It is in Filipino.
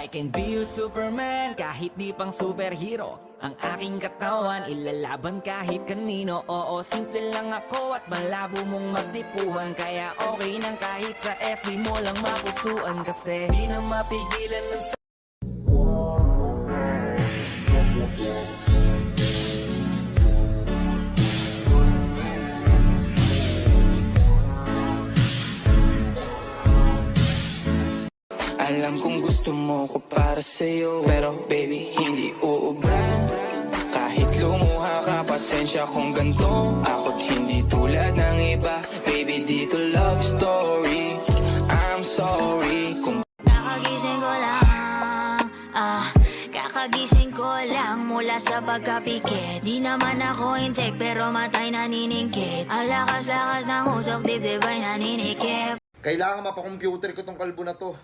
I can be your Superman kahit di pang superhero. Ang aking katawan ilalaban kahit kanino. Oo, simple lang ako at malabo mong magtipuhan. Kaya okay nang kahit sa FB mo lang mapusuan. Kasi di na mapigilan ng Alam kong gusto mo ko para sa'yo, pero baby hindi uubran. Kahit lumuha ka, pasensya kung ganto. Ako't hindi tulad ng iba, baby dito love story. I'm sorry kung Kakagising ko lang, kakagising ko lang mula sa pagkapikit. Di naman ako incheck pero matay naniningkit. Ang lakas-lakas ng usok, dibdib ay naninikip. Kailangan mapakomputer ko tong kalbo na to.